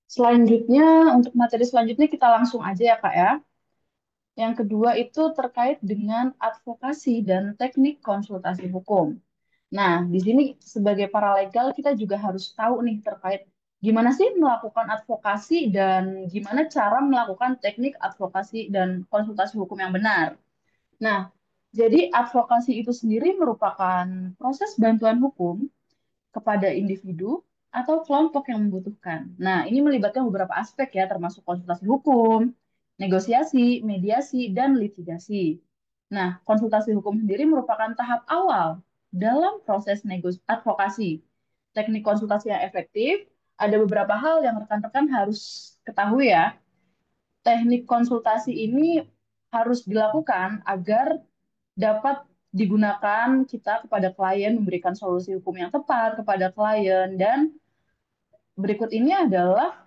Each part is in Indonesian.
Selanjutnya, untuk materi selanjutnya kita langsung aja ya, Kak ya. Yang kedua itu terkait dengan advokasi dan teknik konsultasi hukum. Nah, di sini sebagai paralegal kita juga harus tahu nih terkait gimana sih melakukan advokasi dan gimana cara melakukan teknik advokasi dan konsultasi hukum yang benar. Nah, jadi advokasi itu sendiri merupakan proses bantuan hukum kepada individu atau kelompok yang membutuhkan. Nah, ini melibatkan beberapa aspek ya, termasuk konsultasi hukum, negosiasi, mediasi, dan litigasi. Nah, konsultasi hukum sendiri merupakan tahap awal dalam proses advokasi. Teknik konsultasi yang efektif, ada beberapa hal yang rekan-rekan harus ketahui ya. Teknik konsultasi ini harus dilakukan agar dapat digunakan kita kepada klien memberikan solusi hukum yang tepat kepada klien dan berikut ini adalah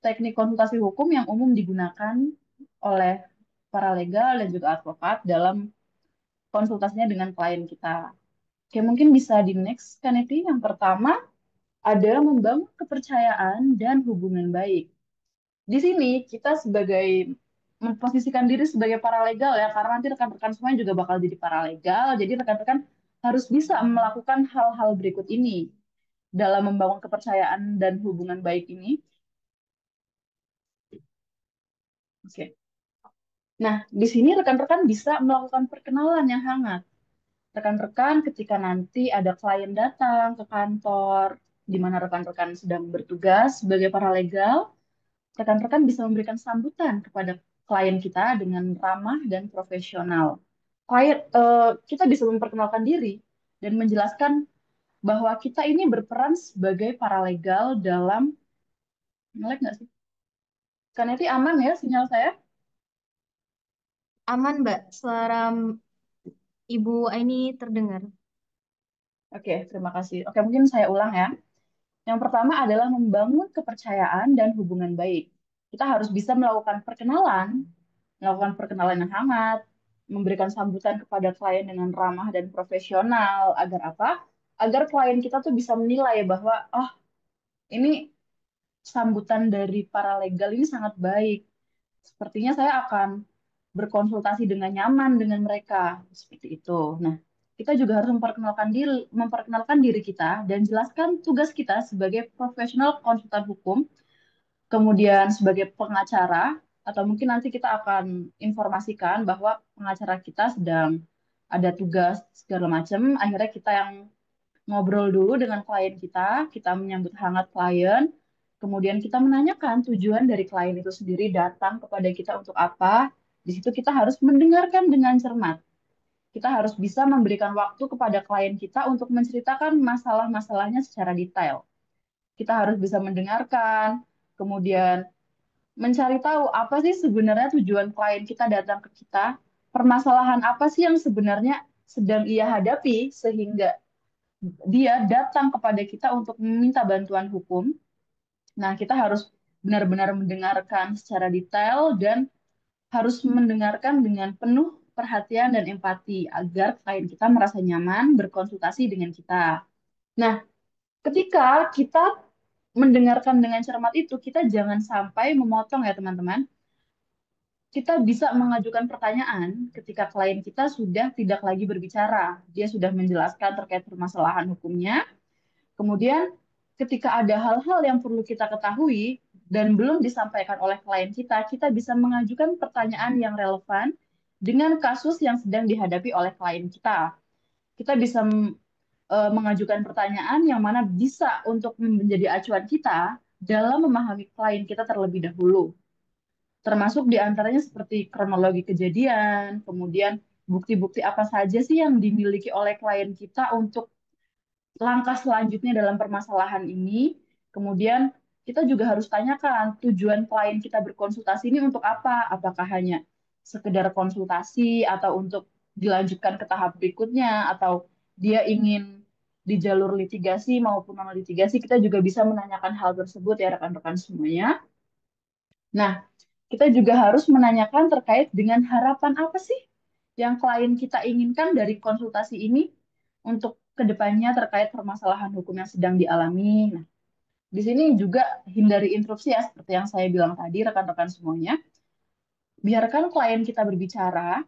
teknik konsultasi hukum yang umum digunakan oleh para legal dan juga advokat dalam konsultasinya dengan klien kita. Oke, mungkin bisa di next, Kaneti. Yang pertama ada membangun kepercayaan dan hubungan baik. Di sini kita sebagai memposisikan diri sebagai paralegal ya, karena nanti rekan-rekan semuanya juga bakal jadi paralegal. Jadi rekan-rekan harus bisa melakukan hal-hal berikut ini dalam membangun kepercayaan dan hubungan baik ini. Oke. Nah, di sini rekan-rekan bisa melakukan perkenalan yang hangat. Rekan-rekan ketika nanti ada klien datang ke kantor, di mana rekan-rekan sedang bertugas sebagai paralegal, rekan-rekan bisa memberikan sambutan kepada klien kita dengan ramah dan profesional. Kita bisa memperkenalkan diri dan menjelaskan bahwa kita ini berperan sebagai paralegal dalam ngelek nggak sih? Karena itu aman ya sinyal saya? Aman, Mbak. Suara Ibu Aini terdengar. Oke, terima kasih. Oke, mungkin saya ulang ya. Yang pertama adalah membangun kepercayaan dan hubungan baik. Kita harus bisa melakukan perkenalan yang hangat, memberikan sambutan kepada klien dengan ramah dan profesional. Agar apa? Agar klien kita tuh bisa menilai bahwa, oh, ini sambutan dari para legal ini sangat baik. Sepertinya saya akan berkonsultasi dengan nyaman dengan mereka. Seperti itu. Nah, kita juga harus memperkenalkan diri kita dan jelaskan tugas kita sebagai profesional konsultan hukum, kemudian sebagai pengacara, atau mungkin nanti kita akan informasikan bahwa pengacara kita sedang ada tugas segala macam. Akhirnya kita yang ngobrol dulu dengan klien kita menyambut hangat klien, kemudian kita menanyakan tujuan dari klien itu sendiri datang kepada kita untuk apa. Di situ kita harus mendengarkan dengan cermat. Kita harus bisa memberikan waktu kepada klien kita untuk menceritakan masalah-masalahnya secara detail. Kita harus bisa mendengarkan, kemudian mencari tahu apa sih sebenarnya tujuan klien kita datang ke kita, permasalahan apa sih yang sebenarnya sedang ia hadapi sehingga dia datang kepada kita untuk meminta bantuan hukum. Nah, kita harus benar-benar mendengarkan secara detail dan harus mendengarkan dengan penuh perhatian dan empati agar klien kita merasa nyaman berkonsultasi dengan kita. Nah, ketika kita mendengarkan dengan cermat itu, kita jangan sampai memotong ya teman-teman. Kita bisa mengajukan pertanyaan ketika klien kita sudah tidak lagi berbicara. Dia sudah menjelaskan terkait permasalahan hukumnya. Kemudian, ketika ada hal-hal yang perlu kita ketahui dan belum disampaikan oleh klien kita bisa mengajukan pertanyaan yang relevan dengan kasus yang sedang dihadapi oleh klien kita. Kita bisa mengajukan pertanyaan yang mana bisa untuk menjadi acuan kita dalam memahami klien kita terlebih dahulu. Termasuk diantaranya seperti kronologi kejadian, kemudian bukti-bukti apa saja sih yang dimiliki oleh klien kita untuk langkah selanjutnya dalam permasalahan ini. Kemudian kita juga harus tanyakan tujuan klien kita berkonsultasi ini untuk apa? Apakah hanya sekedar konsultasi atau untuk dilanjutkan ke tahap berikutnya atau dia ingin di jalur litigasi maupun non litigasi, kita juga bisa menanyakan hal tersebut ya rekan-rekan semuanya. Nah, kita juga harus menanyakan terkait dengan harapan apa sih yang klien kita inginkan dari konsultasi ini untuk kedepannya terkait permasalahan hukum yang sedang dialami. Nah, Di sini juga hindari interupsi ya, seperti yang saya bilang tadi, rekan-rekan semuanya. Biarkan klien kita berbicara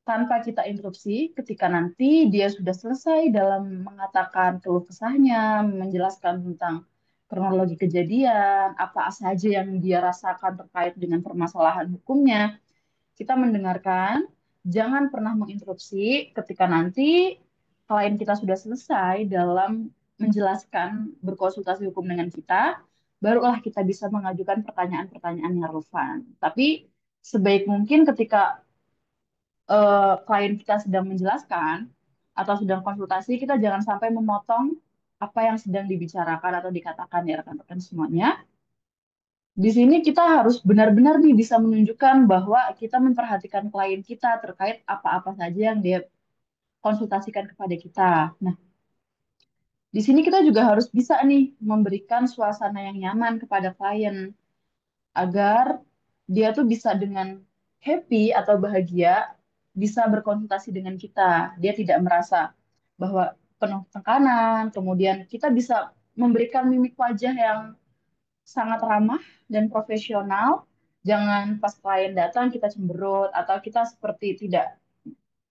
tanpa kita interupsi ketika nanti dia sudah selesai dalam mengatakan keluh kesahnya, menjelaskan tentang kronologi kejadian, apa saja yang dia rasakan terkait dengan permasalahan hukumnya. Kita mendengarkan, jangan pernah menginterupsi ketika nanti klien kita sudah selesai dalam menjelaskan berkonsultasi hukum dengan kita, barulah kita bisa mengajukan pertanyaan-pertanyaan yang relevan. Tapi sebaik mungkin ketika klien kita sedang menjelaskan atau sedang konsultasi, kita jangan sampai memotong apa yang sedang dibicarakan atau dikatakan ya rekan-rekan semuanya. Di sini kita harus benar-benar nih bisa menunjukkan bahwa kita memperhatikan klien kita terkait apa-apa saja yang dia konsultasikan kepada kita. Nah, di sini kita juga harus bisa nih memberikan suasana yang nyaman kepada klien agar dia tuh bisa dengan happy atau bahagia bisa berkonsultasi dengan kita. Dia tidak merasa bahwa penuh tekanan, kemudian kita bisa memberikan mimik wajah yang sangat ramah dan profesional. Jangan pas klien datang kita cemberut atau kita seperti tidak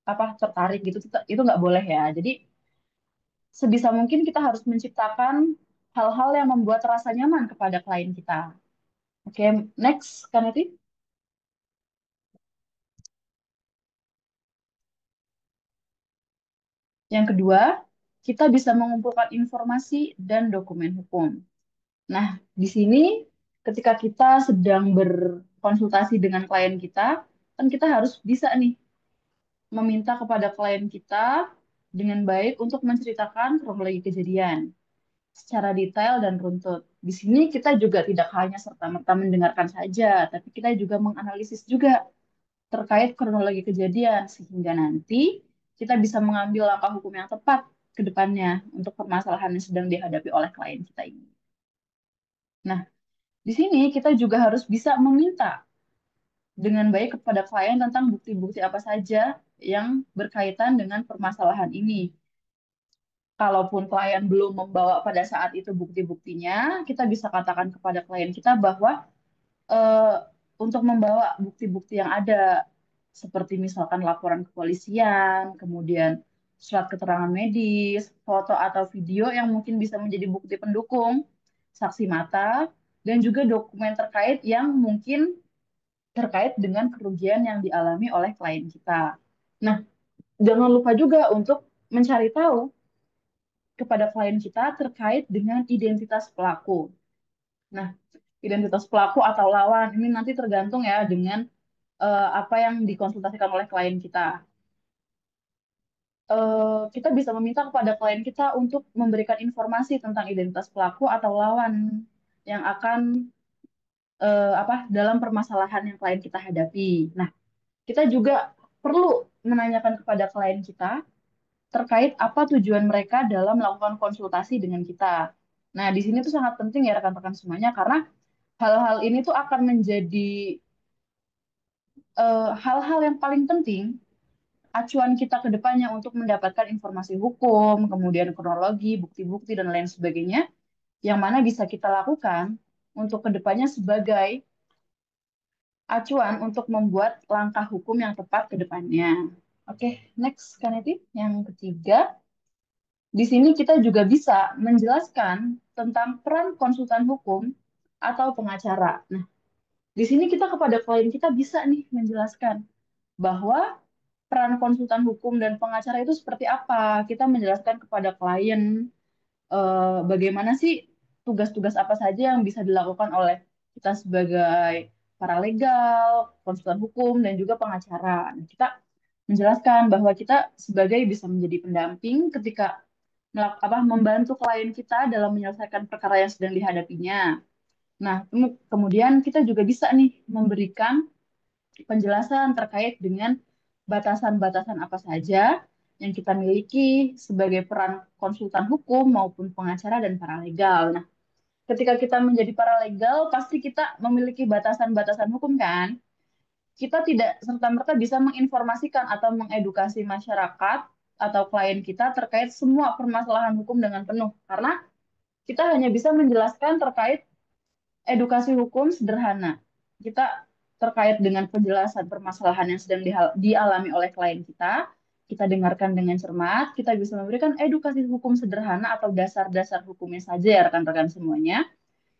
apa tertarik gitu. Itu nggak boleh ya. Jadi sebisa mungkin kita harus menciptakan hal-hal yang membuat rasa nyaman kepada klien kita. Oke, next, Kaneti. Yang kedua, kita bisa mengumpulkan informasi dan dokumen hukum. Nah, di sini ketika kita sedang berkonsultasi dengan klien kita, kan kita harus bisa nih meminta kepada klien kita dengan baik untuk menceritakan kronologi kejadian secara detail dan runtut. Di sini kita juga tidak hanya serta-merta mendengarkan saja, tapi kita juga menganalisis juga terkait kronologi kejadian sehingga nanti kita bisa mengambil langkah hukum yang tepat ke depannya untuk permasalahan yang sedang dihadapi oleh klien kita ini. Nah, di sini kita juga harus bisa meminta dengan baik kepada klien tentang bukti-bukti apa saja yang berkaitan dengan permasalahan ini. Kalaupun klien belum membawa pada saat itu bukti-buktinya, kita bisa katakan kepada klien kita bahwa eh, untuk membawa bukti-bukti yang ada, seperti misalkan laporan kepolisian, kemudian surat keterangan medis, foto atau video yang mungkin bisa menjadi bukti pendukung, saksi mata, dan juga dokumen terkait yang mungkin terkait dengan kerugian yang dialami oleh klien kita. Nah, jangan lupa juga untuk mencari tahu kepada klien kita terkait dengan identitas pelaku. Nah, identitas pelaku atau lawan ini nanti tergantung ya dengan apa yang dikonsultasikan oleh klien kita. Kita bisa meminta kepada klien kita untuk memberikan informasi tentang identitas pelaku atau lawan yang akan apa dalam permasalahan yang klien kita hadapi. Nah, kita juga perlu menanyakan kepada klien kita terkait apa tujuan mereka dalam melakukan konsultasi dengan kita. Nah, di sini tuh sangat penting ya rekan-rekan semuanya karena hal-hal ini tuh akan menjadi hal-hal yang paling penting acuan kita ke depannya untuk mendapatkan informasi hukum, kemudian kronologi, bukti-bukti, dan lain sebagainya, yang mana bisa kita lakukan untuk ke depannya sebagai acuan untuk membuat langkah hukum yang tepat ke depannya. Oke, next, Kaneti. Yang ketiga, di sini kita juga bisa menjelaskan tentang peran konsultan hukum atau pengacara. Nah, di sini kita kepada klien kita bisa nih menjelaskan bahwa peran konsultan hukum dan pengacara itu seperti apa. Kita menjelaskan kepada klien bagaimana sih tugas-tugas apa saja yang bisa dilakukan oleh kita sebagai paralegal, konsultan hukum, dan juga pengacara. Nah, kita menjelaskan bahwa kita sebagai bisa menjadi pendamping ketika membantu klien kita dalam menyelesaikan perkara yang sedang dihadapinya. Nah, kemudian kita juga bisa nih memberikan penjelasan terkait dengan batasan-batasan apa saja yang kita miliki sebagai peran konsultan hukum maupun pengacara dan paralegal. Nah, ketika kita menjadi paralegal, pasti kita memiliki batasan-batasan hukum kan? Kita tidak serta-merta bisa menginformasikan atau mengedukasi masyarakat atau klien kita terkait semua permasalahan hukum dengan penuh. Karena kita hanya bisa menjelaskan terkait edukasi hukum sederhana. Kita terkait dengan penjelasan permasalahan yang sedang dialami oleh klien kita dengarkan dengan cermat, kita bisa memberikan edukasi hukum sederhana atau dasar-dasar hukumnya saja ya rekan-rekan semuanya.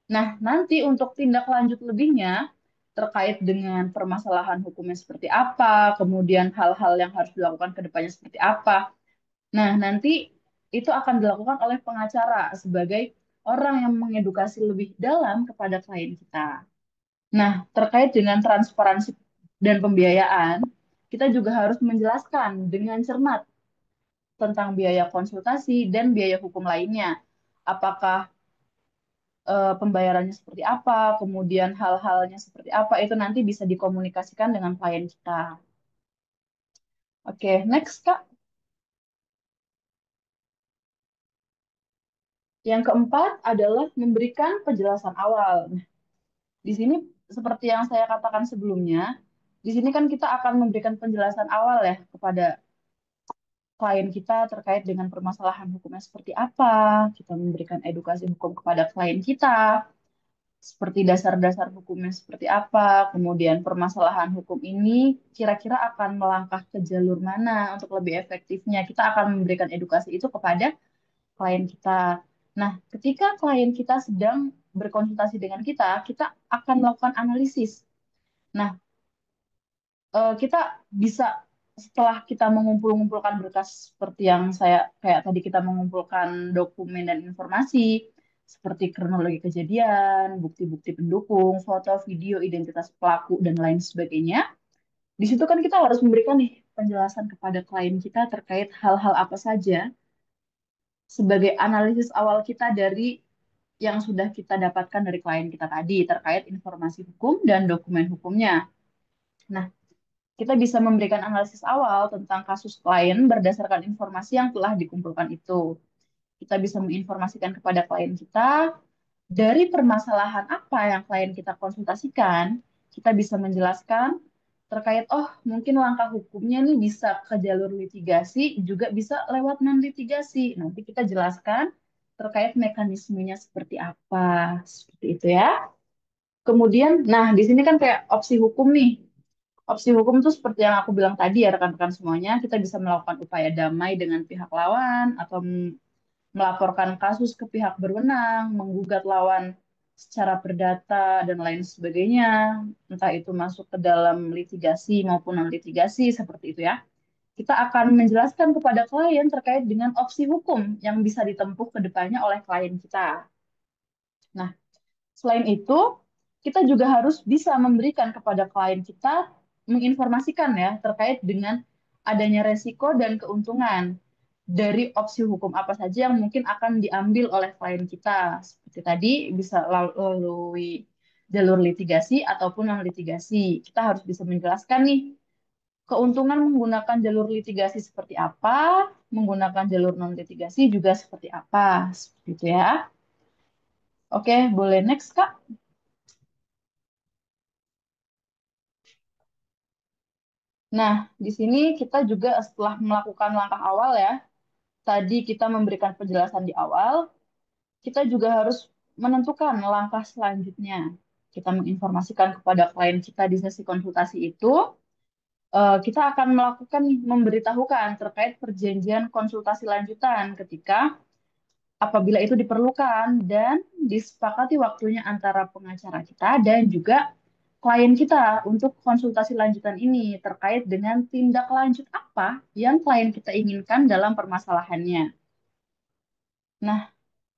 Nah, nanti untuk tindak lanjut lebihnya terkait dengan permasalahan hukumnya seperti apa, kemudian hal-hal yang harus dilakukan ke depannya seperti apa. Nah, nanti itu akan dilakukan oleh pengacara sebagai orang yang mengedukasi lebih dalam kepada klien kita. Nah, terkait dengan transparansi dan pembiayaan, kita juga harus menjelaskan dengan cermat tentang biaya konsultasi dan biaya hukum lainnya. Apakah pembayarannya seperti apa, kemudian hal-halnya seperti apa, itu nanti bisa dikomunikasikan dengan klien kita. Oke, next Kak. Yang keempat adalah memberikan penjelasan awal. Nah, di sini seperti yang saya katakan sebelumnya, di sini kan kita akan memberikan penjelasan awal ya kepada klien kita terkait dengan permasalahan hukumnya seperti apa. Kita memberikan edukasi hukum kepada klien kita, seperti dasar-dasar hukumnya seperti apa, kemudian permasalahan hukum ini kira-kira akan melangkah ke jalur mana untuk lebih efektifnya. Kita akan memberikan edukasi itu kepada klien kita. Nah, ketika klien kita sedang berkonsultasi dengan kita akan melakukan analisis. Nah, kita bisa setelah kita mengumpulkan berkas seperti yang saya kayak tadi kita mengumpulkan dokumen dan informasi seperti kronologi kejadian, bukti-bukti pendukung, foto, video, identitas pelaku dan lain sebagainya. Di situ kan kita harus memberikan nih penjelasan kepada klien kita terkait hal-hal apa saja sebagai analisis awal kita dari yang sudah kita dapatkan dari klien kita tadi terkait informasi hukum dan dokumen hukumnya. Nah, kita bisa memberikan analisis awal tentang kasus klien berdasarkan informasi yang telah dikumpulkan itu. Kita bisa menginformasikan kepada klien kita dari permasalahan apa yang klien kita konsultasikan, kita bisa menjelaskan terkait, oh mungkin langkah hukumnya nih bisa ke jalur litigasi, juga bisa lewat non-litigasi. Nanti kita jelaskan terkait mekanismenya seperti apa, seperti itu ya. Kemudian, nah di sini kan kayak opsi hukum nih. Opsi hukum itu seperti yang aku bilang tadi ya rekan-rekan semuanya, kita bisa melakukan upaya damai dengan pihak lawan atau melaporkan kasus ke pihak berwenang, menggugat lawan secara perdata dan lain sebagainya, entah itu masuk ke dalam litigasi maupun non litigasi seperti itu ya. Kita akan menjelaskan kepada klien terkait dengan opsi hukum yang bisa ditempuh ke depannya oleh klien kita. Nah, selain itu, kita juga harus bisa memberikan kepada klien kita menginformasikan ya terkait dengan adanya resiko dan keuntungan dari opsi hukum apa saja yang mungkin akan diambil oleh klien kita. Seperti tadi bisa melalui jalur litigasi ataupun non litigasi. Kita harus bisa menjelaskan nih keuntungan menggunakan jalur litigasi seperti apa, menggunakan jalur non litigasi juga seperti apa. Seperti itu ya. Oke, boleh next Kak. Nah, di sini kita juga setelah melakukan langkah awal ya, tadi kita memberikan penjelasan di awal, kita juga harus menentukan langkah selanjutnya. Kita menginformasikan kepada klien kita di sesi konsultasi itu, kita akan melakukan memberitahukan terkait perjanjian konsultasi lanjutan ketika apabila itu diperlukan dan disepakati waktunya antara pengacara kita dan juga klien kita untuk konsultasi lanjutan ini terkait dengan tindak lanjut apa yang klien kita inginkan dalam permasalahannya. Nah,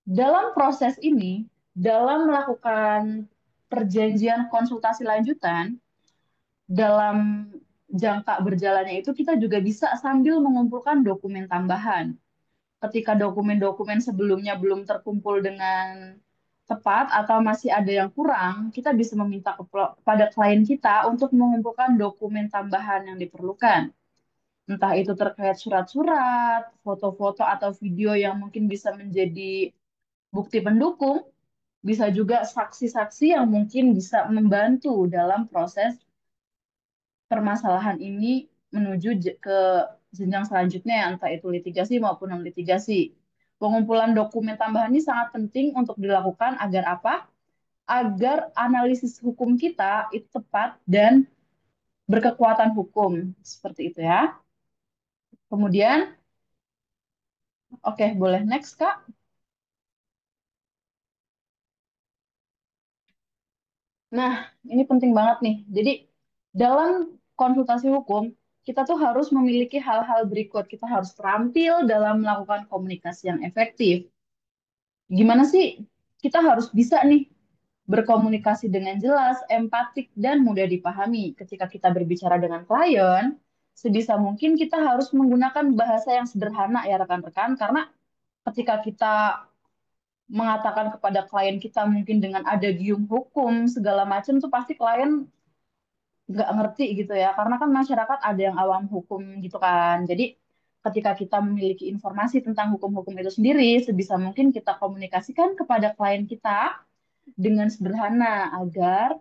dalam proses ini, dalam melakukan perjanjian konsultasi lanjutan, dalam jangka berjalannya itu kita juga bisa sambil mengumpulkan dokumen tambahan. Ketika dokumen-dokumen sebelumnya belum terkumpul dengan tepat atau masih ada yang kurang, kita bisa meminta kepada klien kita untuk mengumpulkan dokumen tambahan yang diperlukan. Entah itu terkait surat-surat, foto-foto atau video yang mungkin bisa menjadi bukti pendukung, bisa juga saksi-saksi yang mungkin bisa membantu dalam proses permasalahan ini menuju ke jenjang selanjutnya, entah itu litigasi maupun non litigasi. Pengumpulan dokumen tambahan ini sangat penting untuk dilakukan agar apa? Agar analisis hukum kita itu tepat dan berkekuatan hukum. Seperti itu ya. Kemudian, oke, boleh next, Kak. Nah, ini penting banget nih. Jadi, dalam konsultasi hukum, kita tuh harus memiliki hal-hal berikut. Kita harus terampil dalam melakukan komunikasi yang efektif. Gimana sih kita harus bisa nih berkomunikasi dengan jelas, empatik, dan mudah dipahami. Ketika kita berbicara dengan klien, sebisa mungkin kita harus menggunakan bahasa yang sederhana ya rekan-rekan, karena ketika kita mengatakan kepada klien kita mungkin dengan ada gium hukum segala macam tuh pasti klien nggak ngerti gitu ya, karena kan masyarakat ada yang awam hukum gitu kan. Jadi ketika kita memiliki informasi tentang hukum-hukum itu sendiri, sebisa mungkin kita komunikasikan kepada klien kita dengan sederhana agar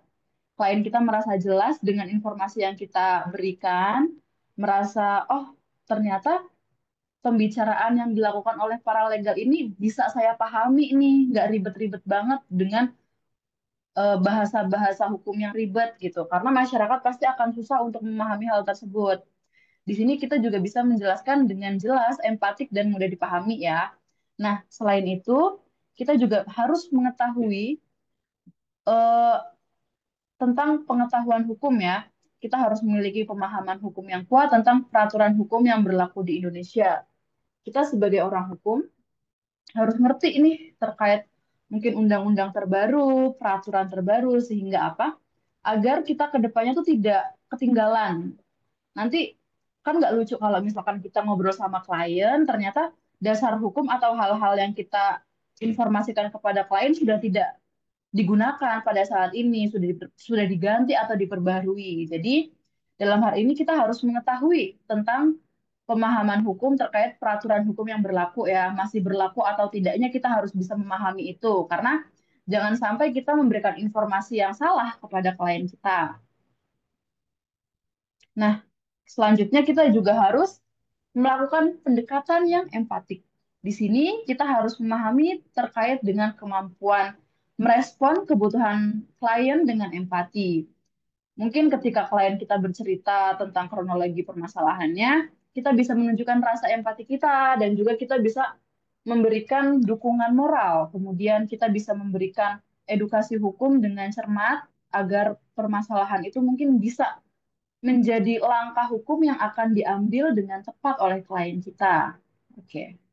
klien kita merasa jelas dengan informasi yang kita berikan, merasa, oh ternyata pembicaraan yang dilakukan oleh para legal ini bisa saya pahami nih, nggak ribet-ribet banget dengan bahasa-bahasa hukum yang ribet gitu. Karena masyarakat pasti akan susah untuk memahami hal tersebut. Di sini kita juga bisa menjelaskan dengan jelas, empatik, dan mudah dipahami ya. Nah, selain itu, kita juga harus mengetahui eh, tentang pengetahuan hukum ya. Kita harus memiliki pemahaman hukum yang kuat tentang peraturan hukum yang berlaku di Indonesia. Kita sebagai orang hukum harus ngerti ini terkait mungkin undang-undang terbaru, peraturan terbaru, sehingga apa? Agar kita ke depannya tuh tidak ketinggalan. Nanti kan nggak lucu kalau misalkan kita ngobrol sama klien, ternyata dasar hukum atau hal-hal yang kita informasikan kepada klien sudah tidak digunakan pada saat ini, sudah diganti atau diperbaharui. Jadi dalam hal ini kita harus mengetahui tentang pemahaman hukum terkait peraturan hukum yang berlaku ya, masih berlaku atau tidaknya kita harus bisa memahami itu karena jangan sampai kita memberikan informasi yang salah kepada klien kita. Nah, selanjutnya kita juga harus melakukan pendekatan yang empatik. Di sini kita harus memahami terkait dengan kemampuan merespon kebutuhan klien dengan empati. Mungkin ketika klien kita bercerita tentang kronologi permasalahannya, kita bisa menunjukkan rasa empati kita dan juga kita bisa memberikan dukungan moral. Kemudian kita bisa memberikan edukasi hukum dengan cermat agar permasalahan itu mungkin bisa menjadi langkah hukum yang akan diambil dengan tepat oleh klien kita. Oke.